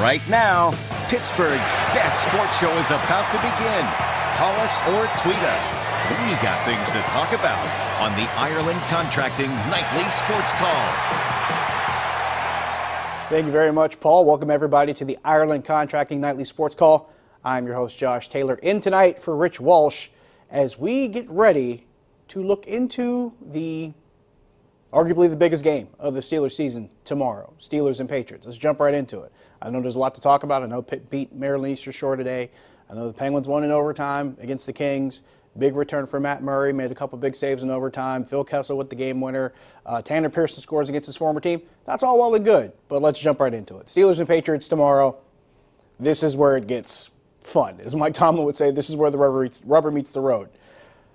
Right now, Pittsburgh's best sports show is about to begin. Call us or tweet us. We got things to talk about on the Ireland Contracting Nightly Sports Call. Thank you very much, Paul. Welcome, everybody, to the Ireland Contracting Nightly Sports Call. I'm your host, Josh Taylor, in tonight for Rich Walsh as we get ready to look into arguably the biggest game of the Steelers season tomorrow, Steelers and Patriots. Let's jump right into it. I know there's a lot to talk about. I know Pitt beat Maryland Eastern Shore today. I know the Penguins won in overtime against the Kings. Big return for Matt Murray, made a couple big saves in overtime. Phil Kessel with the game winner. Tanner Pearson scores against his former team. That's all well and good, but let's jump right into it. Steelers and Patriots tomorrow. This is where it gets fun. As Mike Tomlin would say, this is where the rubber meets the road.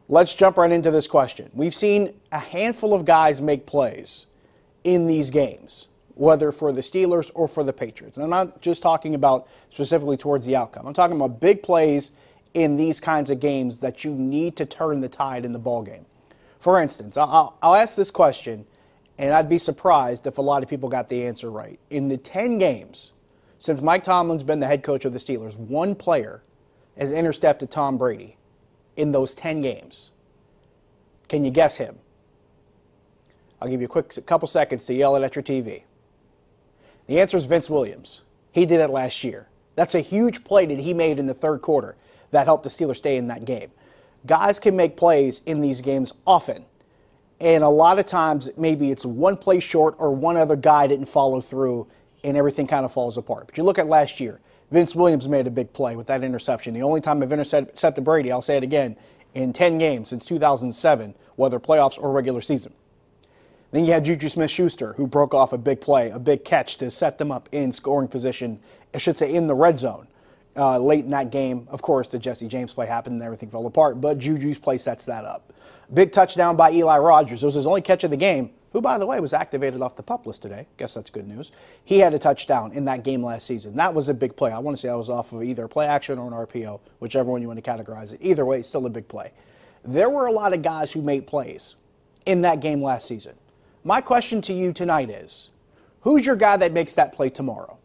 Let's jump right into this question. We've seen a handful of guys make plays in these games, whether for the Steelers or for the Patriots. And I'm not just talking about specifically towards the outcome. I'm talking about big plays in these kinds of games that you need to turn the tide in the ballgame. For instance, I'll ask this question, and I'd be surprised if a lot of people got the answer right. In the 10 games since Mike Tomlin's been the head coach of the Steelers, one player has intercepted Tom Brady in those 10 games. Can you guess him? I'll give you a couple seconds to yell it at your TV. The answer is Vince Williams. He did it last year. That's a huge play that he made in the third quarter that helped the Steelers stay in that game. Guys can make plays in these games often. And a lot of times, maybe it's one play short or one other guy didn't follow through and everything kind of falls apart. But you look at last year, Vince Williams made a big play with that interception. The only time I've intercepted Brady, I'll say it again, in 10 games since 2007, whether playoffs or regular season. Then you had Juju Smith-Schuster, who broke off a big play, a big catch to set them up in scoring position, I should say in the red zone. Late in that game, of course, the Jesse James play happened and everything fell apart, but Juju's play sets that up. Big touchdown by Eli Rogers. It was his only catch of the game, who, by the way, was activated off the PUP list today. Guess that's good news. He had a touchdown in that game last season. That was a big play. I want to say that was off of either a play action or an RPO, whichever one you want to categorize it. Either way, it's still a big play. There were a lot of guys who made plays in that game last season. My question to you tonight is, who's your guy that makes that play tomorrow?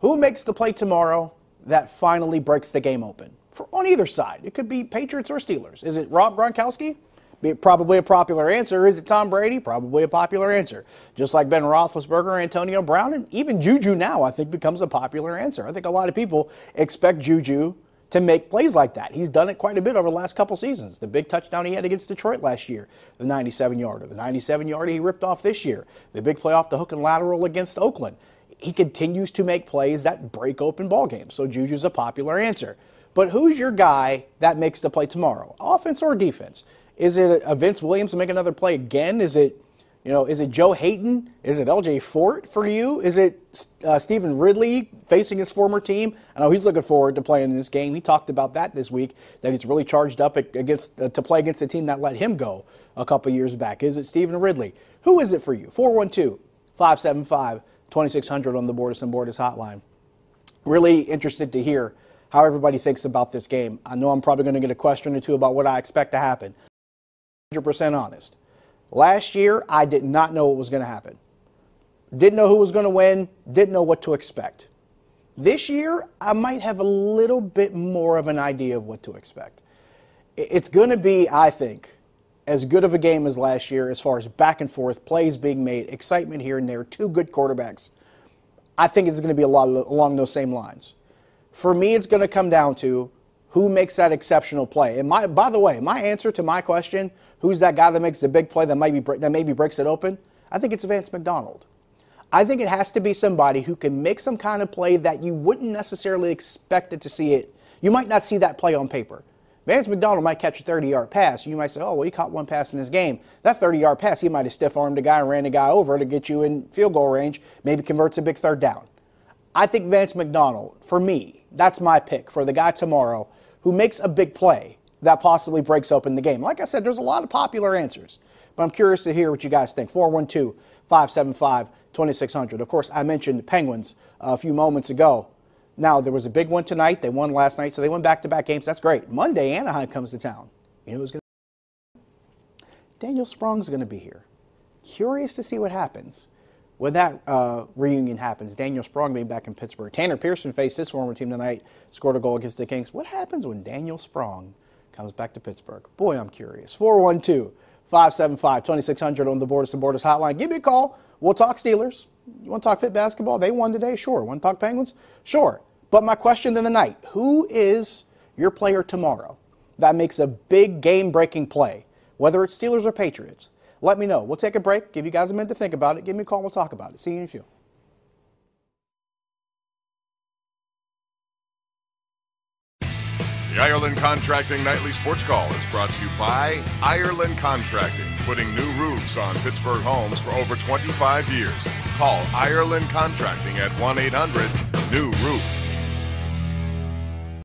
Who makes the play tomorrow that finally breaks the game open? On either side. It could be Patriots or Steelers. Is it Rob Gronkowski? Probably a popular answer. Is it Tom Brady? Probably a popular answer. Just like Ben Roethlisberger, Antonio Brown, and even Juju now, I think, becomes a popular answer. I think a lot of people expect Juju to make plays like that. He's done it quite a bit over the last couple seasons. The big touchdown he had against Detroit last year, the 97-yarder. The 97-yarder he ripped off this year. The big play off the hook and lateral against Oakland. He continues to make plays that break open ball games. So Juju's a popular answer. But who's your guy that makes the play tomorrow? Offense or defense? Is it a Vince Williams to make another play again? Is it Joe Hayden? Is it L.J. Fort for you? Is it Stephen Ridley facing his former team? I know he's looking forward to playing in this game. He talked about that this week, that he's really charged up to play against the team that let him go a couple years back. Is it Stephen Ridley? Who is it for you? 412-575-2600 on the Borders and Borders hotline. Really interested to hear how everybody thinks about this game. I know I'm probably going to get a question or two about what I expect to happen. 100% honest. Last year, I did not know what was going to happen. Didn't know who was going to win. Didn't know what to expect. This year, I might have a little bit more of an idea of what to expect. It's going to be, I think, as good of a game as last year as far as back and forth, plays being made, excitement here and there, two good quarterbacks. I think it's going to be a lot along those same lines. For me, it's going to come down to who makes that exceptional play. And by the way, my answer to my question, who's that guy that makes the big play that maybe breaks it open? I think it's Vance McDonald. I think it has to be somebody who can make some kind of play that you wouldn't necessarily expect it to see it. You might not see that play on paper. Vance McDonald might catch a 30-yard pass. You might say, oh, well, he caught one pass in his game. That 30-yard pass, he might have stiff-armed a guy and ran a guy over to get you in field goal range, maybe converts a big third down. I think Vance McDonald, for me, that's my pick for the guy tomorrow who makes a big play that possibly breaks open the game. Like I said, there's a lot of popular answers, but I'm curious to hear what you guys think. 412-575-2600. Of course, I mentioned the Penguins a few moments ago. Now, there was a big one tonight. They won last night, so they won back-to-back games. That's great. Monday, Anaheim comes to town. You know who's going to be? Daniel Sprong's going to be here. Curious to see what happens when that reunion happens, Daniel Sprong being back in Pittsburgh. Tanner Pearson faced his former team tonight, scored a goal against the Kings. What happens when Daniel Sprong comes back to Pittsburgh? Boy, I'm curious. 412-575-2600 on the Borders to Borders hotline. Give me a call. We'll talk Steelers. You want to talk Pitt basketball? They won today? Sure. Want to talk Penguins? Sure. But my question of the night, who is your player tomorrow that makes a big game-breaking play, whether it's Steelers or Patriots? Let me know. We'll take a break, give you guys a minute to think about it. Give me a call and we'll talk about it. See you in a few. The Ireland Contracting Nightly Sports Call is brought to you by Ireland Contracting, putting new roofs on Pittsburgh homes for over 25 years. Call Ireland Contracting at 1-800-NEW-ROOF.